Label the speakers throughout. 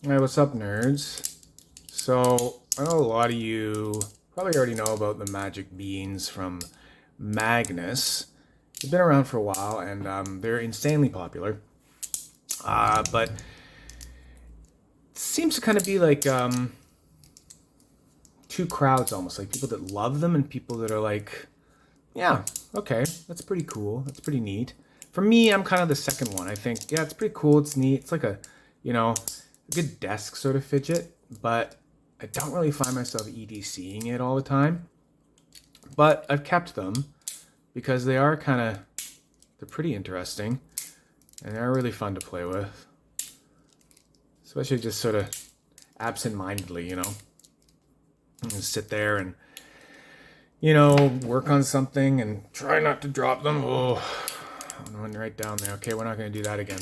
Speaker 1: Hey, what's up, nerds? So, I know a lot of you probably already know about the Magic Beans from Magnus. They've been around for a while and they're insanely popular. But it seems to kind of be like two crowds almost, like people that love them and people that are like, yeah, okay, that's pretty cool. That's pretty neat. For me, I'm kind of the second one. I think, yeah, it's pretty cool. It's neat. It's like a good desk sort of fidget, but I don't really find myself EDCing it all the time. But I've kept them because they're pretty interesting and they're really fun to play with. Especially just sort of absent-mindedly, And sit there and, work on something and try not to drop them. Oh, I went right down there. Okay, we're not going to do that again.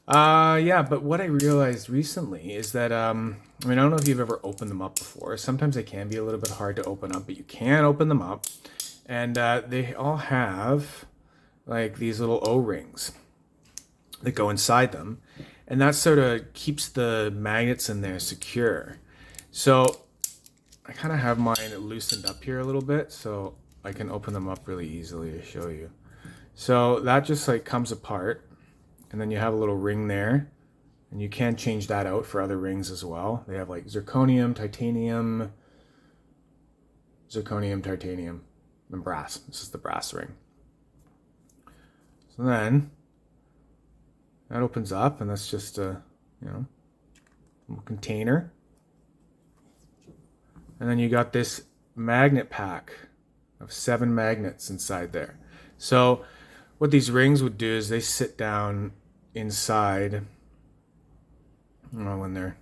Speaker 1: Yeah, but what I realized recently is that, I don't know if you've ever opened them up before. Sometimes they can be a little bit hard to open up, but you can open them up. And they all have, like, these little O-rings that go inside them. And that sort of keeps the magnets in there secure. So I kind of have mine loosened up here a little bit so I can open them up really easily to show you. So that just like comes apart. And then you have a little ring there, and you can change that out for other rings as well. They have like zirconium, titanium, and brass. This is the brass ring. So then that opens up, and that's just a, little container. And then you got this magnet pack of 7 magnets inside there. So what these rings would do is they sit down inside, when they're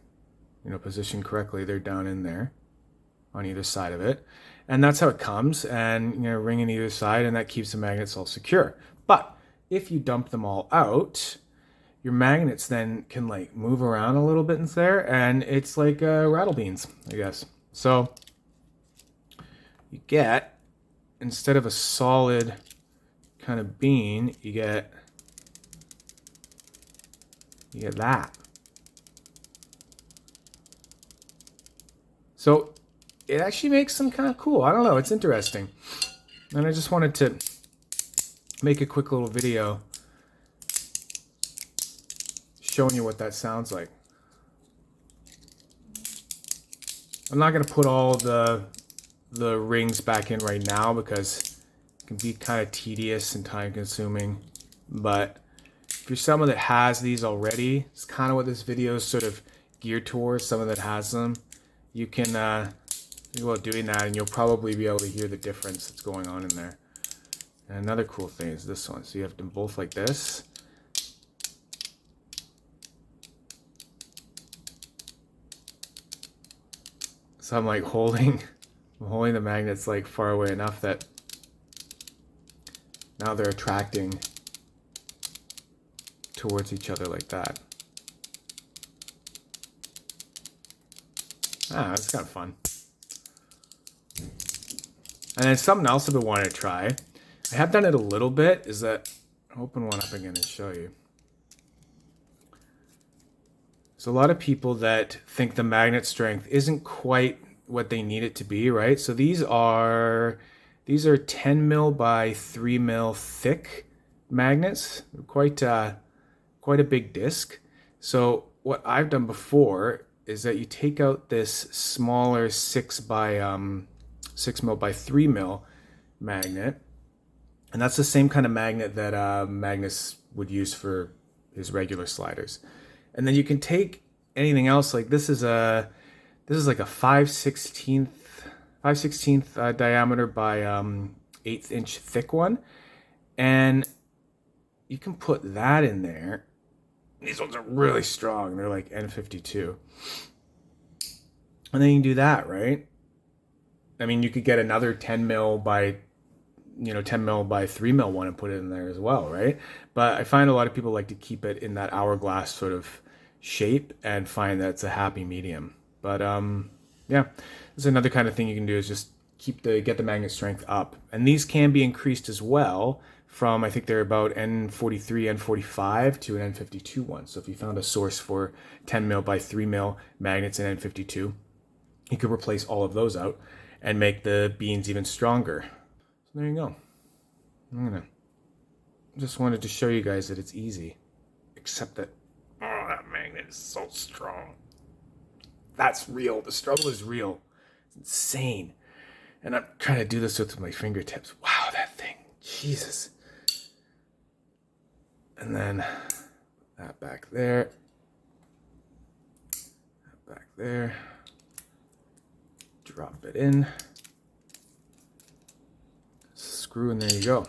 Speaker 1: positioned correctly, they're down in there on either side of it, and that's how it comes. And ring on either side, and that keeps the magnets all secure. But if you dump them all out, your magnets then can like move around a little bit in there, and it's like rattle beans, I guess. So you get, instead of a solid kind of bean, you get that. So it actually makes them kind of cool. I don't know, it's interesting. And I just wanted to make a quick little video showing you what that sounds like. I'm not going to put all the rings back in right now because it can be kind of tedious and time consuming. But if you're someone that has these already, it's kind of what this video is sort of geared towards, someone that has them, you can think about doing that, and you'll probably be able to hear the difference that's going on in there. And another cool thing is this one. So you have them both like this. So I'm like holding the magnets like far away enough that now they're attracting towards each other like that. That's kind of fun. And then something else I've been wanting to try, I have done it a little bit, is that, I'll open one up again and show you. So a lot of people that think the magnet strength isn't quite what they need it to be, right? So these are 10 mil by 3 mil thick magnets. They're quite a big disc. So what I've done before is that you take out this smaller 6 mil by 3 mil magnet, and that's the same kind of magnet that Magnus would use for his regular sliders. And then you can take anything else, like this is like a 5/16 diameter by 1/8 inch thick one, and you can put that in there. These ones are really strong. They're like N52. And then you can do that, right? I mean, you could get another 10 mil by 3 mil one and put it in there as well, right? But I find a lot of people like to keep it in that hourglass sort of shape and find that it's a happy medium. But yeah, there's another kind of thing you can do is just get the magnet strength up. And these can be increased as well from, I think they're about N43, N45 to an N52 one. So if you found a source for 10 mil by 3 mil magnets in N52, you could replace all of those out and make the beans even stronger. So there you go. Just wanted to show you guys that it's easy, except that, oh, that magnet is so strong. That's real. The struggle is real. It's insane. And I'm trying to do this with my fingertips. Wow, that thing. Jesus. And then that back there. That back there. Drop it in. Screw, and there you go.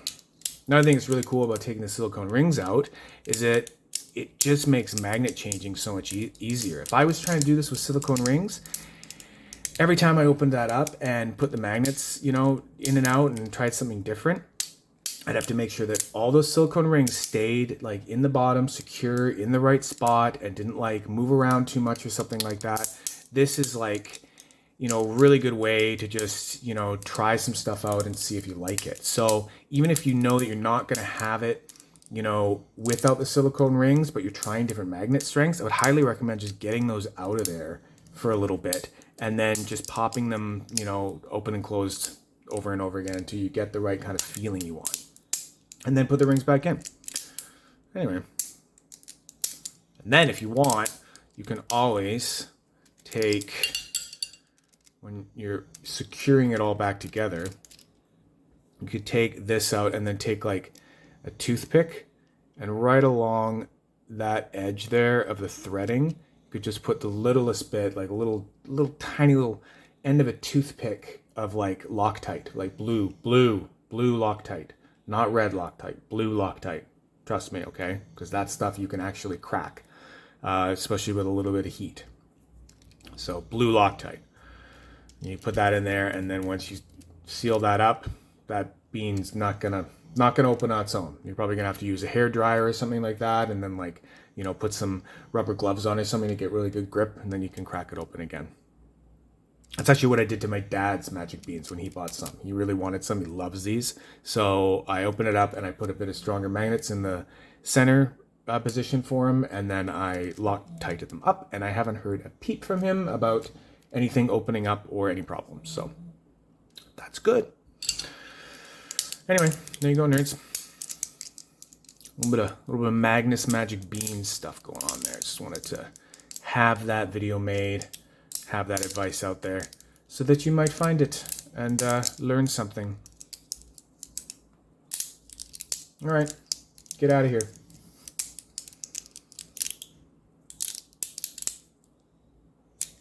Speaker 1: Another thing that's really cool about taking the silicone rings out is that it just makes magnet changing so much easier. If I was trying to do this with silicone rings, every time I opened that up and put the magnets, you know, in and out and tried something different, I'd have to make sure that all those silicone rings stayed like in the bottom, secure, in the right spot, and didn't like move around too much or something like that. This is like, you know, really good way to just, you know, try some stuff out and see if you like it. So even if you know that you're not going to have it, you know, without the silicone rings, but you're trying different magnet strengths, I would highly recommend just getting those out of there for a little bit and then just popping them, you know, open and closed over and over again until you get the right kind of feeling you want. And then put the rings back in. Anyway. And then if you want, you can always take, when you're securing it all back together, you could take this out and then take like a toothpick and right along that edge there of the threading, you could just put the littlest bit, like a little tiny little end of a toothpick of like Loctite, like blue Loctite, not red Loctite, blue Loctite. Trust me, okay? Because that stuff you can actually crack, especially with a little bit of heat. So blue Loctite. You put that in there, and then once you seal that up, that bean's not gonna open on its own. You're probably gonna have to use a hair dryer or something like that, and then like, you know, put some rubber gloves on or something to get really good grip, and then you can crack it open again. That's actually what I did to my dad's magic beans when he bought some. He really wanted some. He loves these. So I opened it up and I put a bit of stronger magnets in the center position for him, and then I Loctited them up, and I haven't heard a peep from him about anything opening up or any problems. So that's good. Anyway, there you go, nerds. A little bit of Magnus Magic Beans stuff going on there. Just wanted to have that video made, have that advice out there so that you might find it and learn something. All right, get out of here.